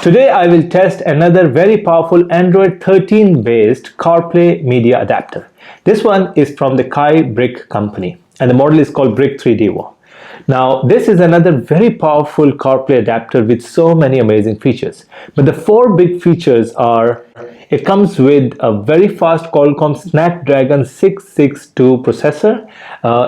Today I will test another very powerful Android 13 based CarPlay media adapter. This one is from the KyeBriq company and the model is called Briq 3D. Now this is another very powerful CarPlay adapter with so many amazing features. But the four big features are: it comes with a very fast Qualcomm Snapdragon 662 processor.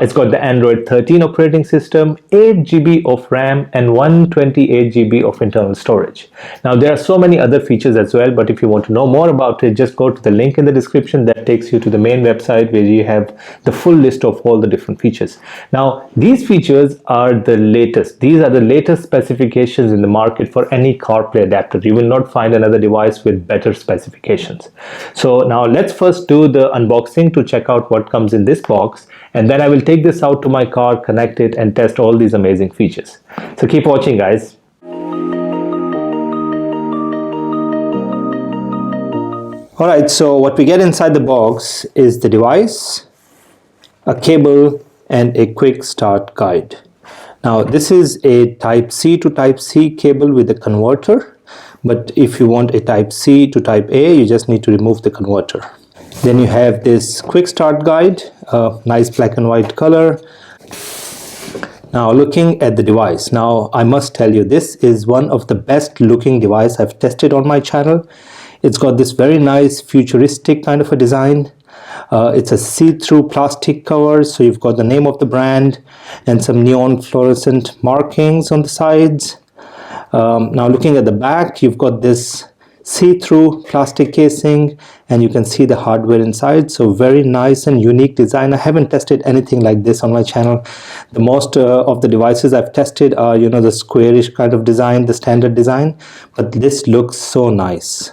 It's got the Android 13 operating system, 8 GB of RAM and 128 GB of internal storage. Now there are so many other features as well, but if you want to know more about it, just go to the link in the description that takes you to the main website where you have the full list of all the different features. Now these features are the latest. These are the latest specifications in the market for any CarPlay adapter. You will not find another device with better specifications. So now let's first do the unboxing to check out what comes in this box, and then I will take this out to my car, connect it and test all these amazing features. So keep watching, guys. Alright, so what we get inside the box is the device, a cable and a quick start guide. Now this is a type C to type C cable with a converter, but if you want a type C to type A, you just need to remove the converter. Then you have this quick start guide, nice black and white color. Now looking at the device, now I must tell you, this is one of the best looking device I've tested on my channel. It's got this very nice futuristic kind of a design. It's a see-through plastic cover, so you've got the name of the brand and some neon fluorescent markings on the sides. Now looking at the back, you've got this see-through plastic casing and you can see the hardware inside. So very nice and unique design. I haven't tested anything like this on my channel. The most of the devices I've tested are, you know, the squarish kind of design, the standard design, but this looks so nice.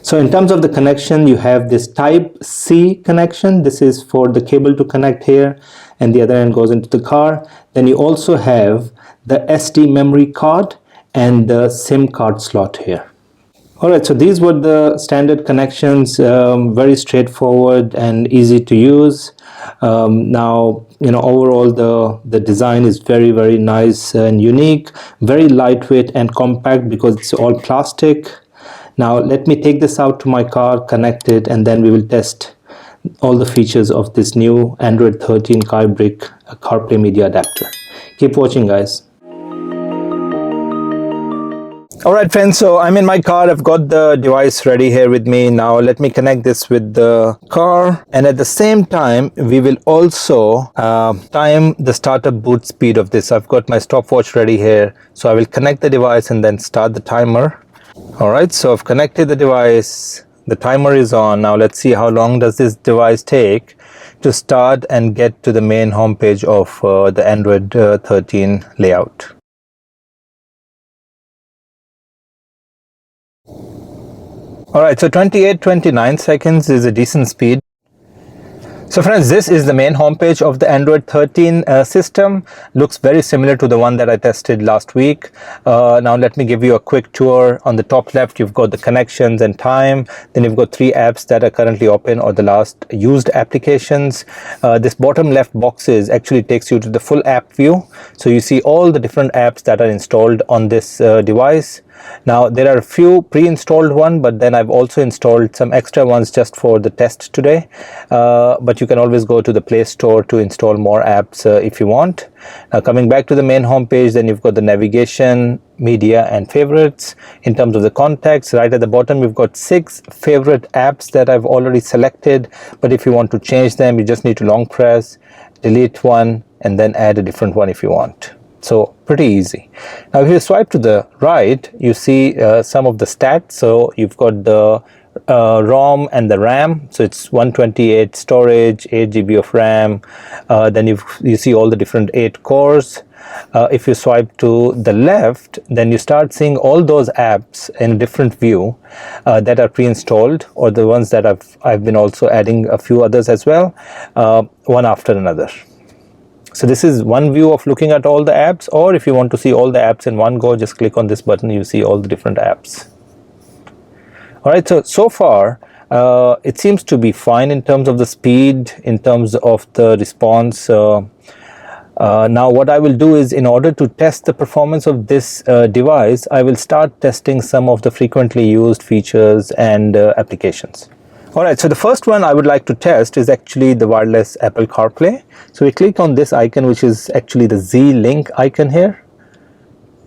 So in terms of the connection, you have this type C connection. This is for the cable to connect here and the other end goes into the car. Then you also have the SD memory card and the SIM card slot here. Alright, so these were the standard connections, very straightforward and easy to use. Now, you know, overall the design is very, very nice and unique, very lightweight and compact because it's all plastic. Now let me take this out to my car, connect it, and then we will test all the features of this new Android 13 KyeBriq CarPlay media adapter. Keep watching, guys. Alright friends, so I'm in my car. I've got the device ready here with me. Now let me connect this with the car, and at the same time we will also time the startup boot speed of this. I've got my stopwatch ready here, so I will connect the device and then start the timer. Alright, so I've connected the device, the timer is on. Now let's see how long does this device take to start and get to the main home page of the Android 13 layout. Alright, so 29 seconds is a decent speed. So friends, this is the main homepage of the Android 13 system. Looks very similar to the one that I tested last week. Now let me give you a quick tour. On the top left, you've got the connections and time. Then you've got 3 apps that are currently open or the last used applications. This bottom left boxes actually takes you to the full app view. So you see all the different apps that are installed on this device. Now there are a few pre-installed ones, but then I've also installed some extra ones just for the test today. But you can always go to the Play Store to install more apps if you want. Now coming back to the main home page, then you've got the navigation, media and favorites. In terms of the contacts, right at the bottom you've got 6 favorite apps that I've already selected, but if you want to change them, you just need to long press, delete one and then add a different one if you want. So pretty easy. Now if you swipe to the right, you see some of the stats. So you've got the ROM and the RAM. So it's 128 storage, 8 GB of RAM. Then you see all the different 8 cores. If you swipe to the left, then you start seeing all those apps in a different view that are pre-installed, or the ones that I've been also adding a few others as well, one after another. So this is one view of looking at all the apps, or if you want to see all the apps in one go, just click on this button, you see all the different apps. Alright, so far it seems to be fine in terms of the speed, in terms of the response. Now what I will do is, in order to test the performance of this device, I will start testing some of the frequently used features and applications. Alright, so the first one I would like to test is actually the wireless Apple CarPlay. So we click on this icon, which is actually the Z-Link icon here.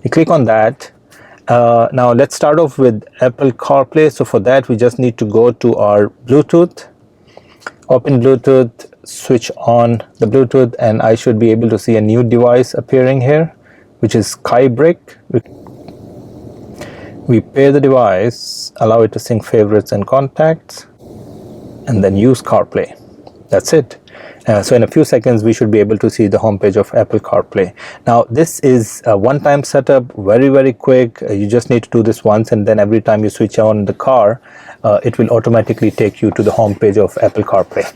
You click on that. Now let's start off with Apple CarPlay. So for that we just need to go to our Bluetooth, open Bluetooth, switch on the Bluetooth, and I should be able to see a new device appearing here, which is KyeBriq. We pair the device, allow it to sync favorites and contacts, and then use CarPlay. That's it. So in a few seconds we should be able to see the homepage of Apple CarPlay. Now this is a one-time setup, very quick. You just need to do this once, and then every time you switch on the car, it will automatically take you to the homepage of Apple CarPlay.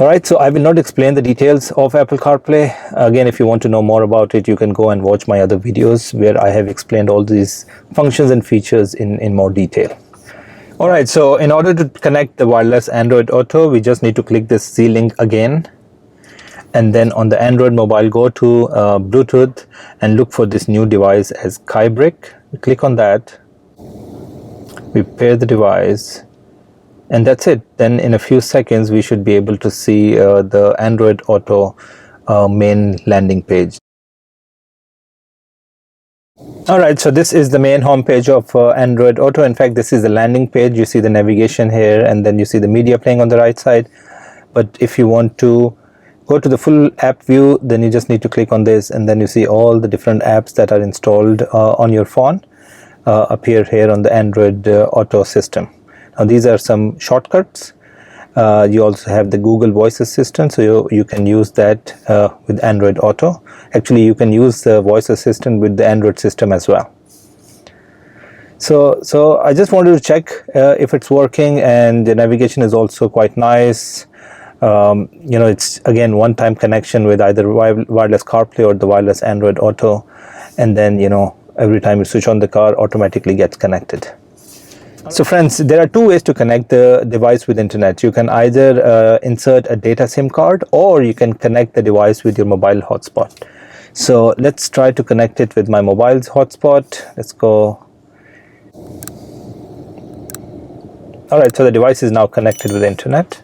Alright, so I will not explain the details of Apple CarPlay. Again, if you want to know more about it, you can go and watch my other videos where I have explained all these functions and features in more detail. Alright, so in order to connect the wireless Android Auto, we just need to click this Z-Link again, and then on the Android mobile go to Bluetooth and look for this new device as KyeBriq. We click on that, we pair the device, and that's it. Then in a few seconds we should be able to see the Android Auto main landing page. Alright, so this is the main home page of Android Auto. In fact, this is the landing page. You see the navigation here, and then you see the media playing on the right side. But if you want to go to the full app view, then you just need to click on this, and then you see all the different apps that are installed on your phone appear here on the Android Auto system. Now these are some shortcuts. You also have the Google Voice Assistant, so you can use that with Android Auto. Actually, you can use the voice assistant with the Android system as well. So I just wanted to check if it's working, and the navigation is also quite nice. You know, it's again one-time connection with either wireless CarPlay or the wireless Android Auto, and then, you know, every time you switch on the car, automatically gets connected. So friends, there are two ways to connect the device with internet. You can either insert a data SIM card, or you can connect the device with your mobile hotspot. So let's try to connect it with my mobile's hotspot. Let's go. Alright, so the device is now connected with the internet.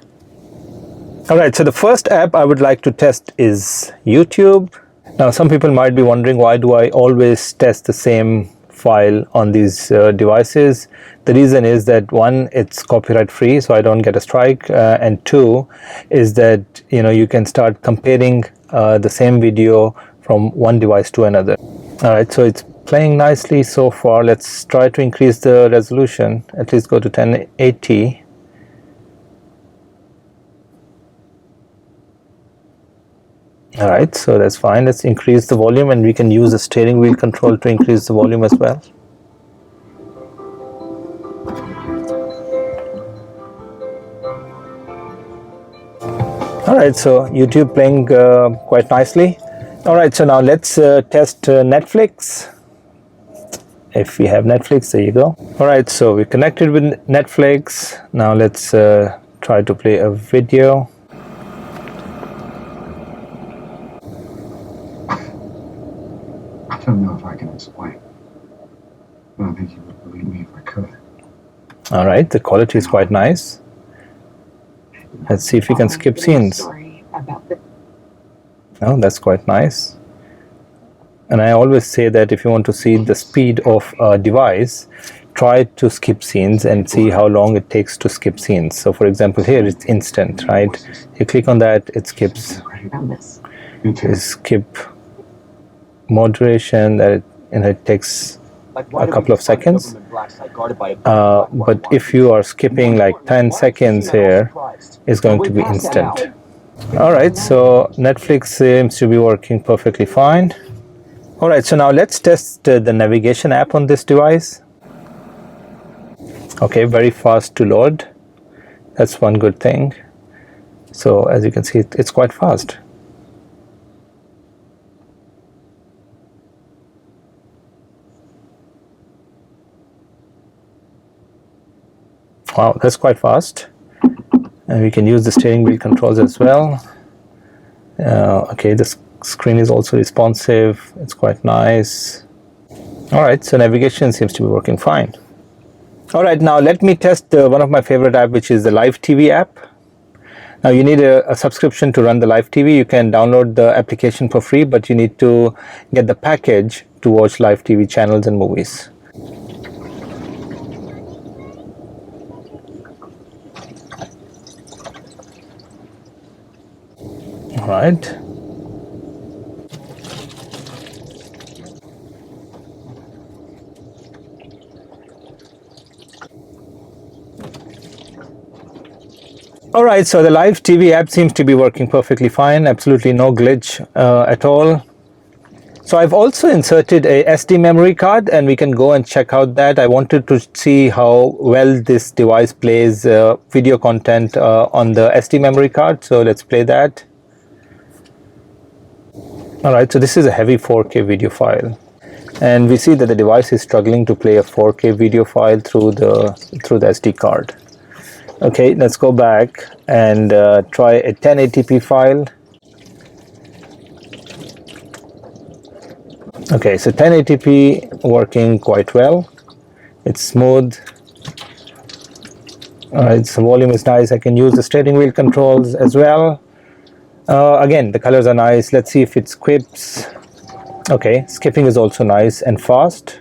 Alright, so the first app I would like to test is YouTube. Now some people might be wondering, why do I always test the same file on these devices? The reason is that, one, it's copyright free, so I don't get a strike, and two is that, you know, you can start comparing the same video from one device to another. Alright, so it's playing nicely so far. Let's try to increase the resolution, at least go to 1080. Alright, so that's fine. Let's increase the volume, and we can use the steering wheel control to increase the volume as well. Alright, so YouTube playing quite nicely. Alright, so now let's test Netflix. If we have Netflix, there you go. Alright, so we're connected with Netflix. Now let's try to play a video. I don't know if I can explain. I don't think you would believe me if I could. Alright, the quality is quite nice. Let's see if we can skip scenes. Oh, that's quite nice. And I always say that if you want to see the speed of a device, try to skip scenes and see how long it takes to skip scenes. So for example, here it's instant, right? You click on that, it skips. You skip moderation, that it takes a couple of seconds. But if you are skipping like 10 seconds here, it's going to be instant. Alright, so Netflix seems to be working perfectly fine. Alright, so now let's test the navigation app on this device. Okay, very fast to load. That's one good thing. So as you can see, it's quite fast. Wow, that's quite fast. And we can use the steering wheel controls as well. Okay, the screen is also responsive. It's quite nice. Alright, so navigation seems to be working fine. Alright, now let me test one of my favorite app, which is the Live TV app. Now you need a subscription to run the Live TV. You can download the application for free, but you need to get the package to watch Live TV channels and movies. Alright. Alright, so the Live TV app seems to be working perfectly fine, absolutely no glitch at all. So I've also inserted a SD memory card, and we can go and check out that. I wanted to see how well this device plays video content on the SD memory card, so let's play that. Alright, so this is a heavy 4K video file, and we see that the device is struggling to play a 4K video file through the SD card. Okay, let's go back and try a 1080p file. Okay, so 1080p working quite well. It's smooth. Alright, so volume is nice. I can use the steering wheel controls as well. Again, the colors are nice. Let's see if it skips. Okay, skipping is also nice and fast.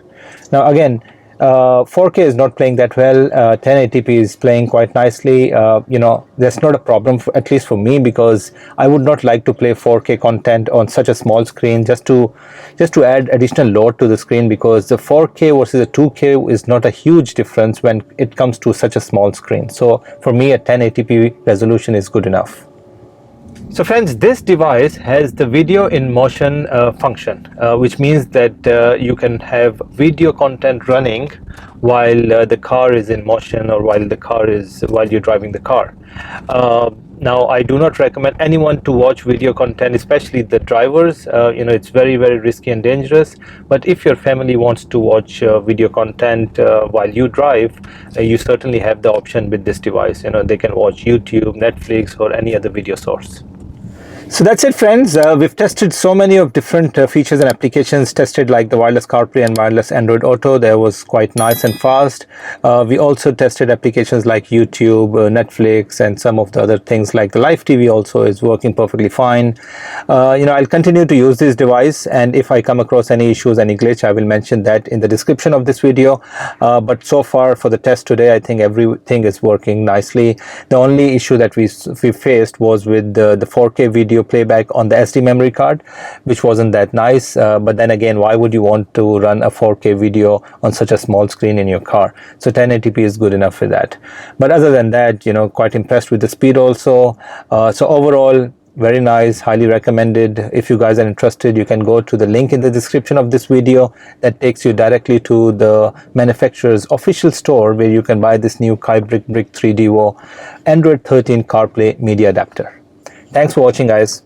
Now again, 4K is not playing that well. 1080p is playing quite nicely. You know, that's not a problem, at least for me, because I would not like to play 4K content on such a small screen just to add additional load to the screen, because the 4K versus the 2K is not a huge difference when it comes to such a small screen. So for me, a 1080p resolution is good enough. So friends, this device has the video in motion function, which means that you can have video content running while the car is in motion, or while you're driving the car. Now, I do not recommend anyone to watch video content, especially the drivers. You know, it's very, very risky and dangerous. But if your family wants to watch video content while you drive, you certainly have the option with this device. You know, they can watch YouTube, Netflix, or any other video source. So that's it, friends. We've tested so many of different features and applications. Tested like the wireless CarPlay and wireless Android Auto. That was quite nice and fast. We also tested applications like YouTube, Netflix, and some of the other things like the Live TV also is working perfectly fine. You know, I'll continue to use this device, and if I come across any issues, any glitch, I will mention that in the description of this video. But so far for the test today, I think everything is working nicely. The only issue that we faced was with the 4K video playback on the SD memory card, which wasn't that nice. But then again, why would you want to run a 4K video on such a small screen in your car? So 1080p is good enough for that. But other than that, you know, quite impressed with the speed also. So overall, very nice, highly recommended. If you guys are interested, you can go to the link in the description of this video that takes you directly to the manufacturer's official store, where you can buy this new KyeBriq 3DO Android 13 CarPlay media adapter. Thanks for watching, guys.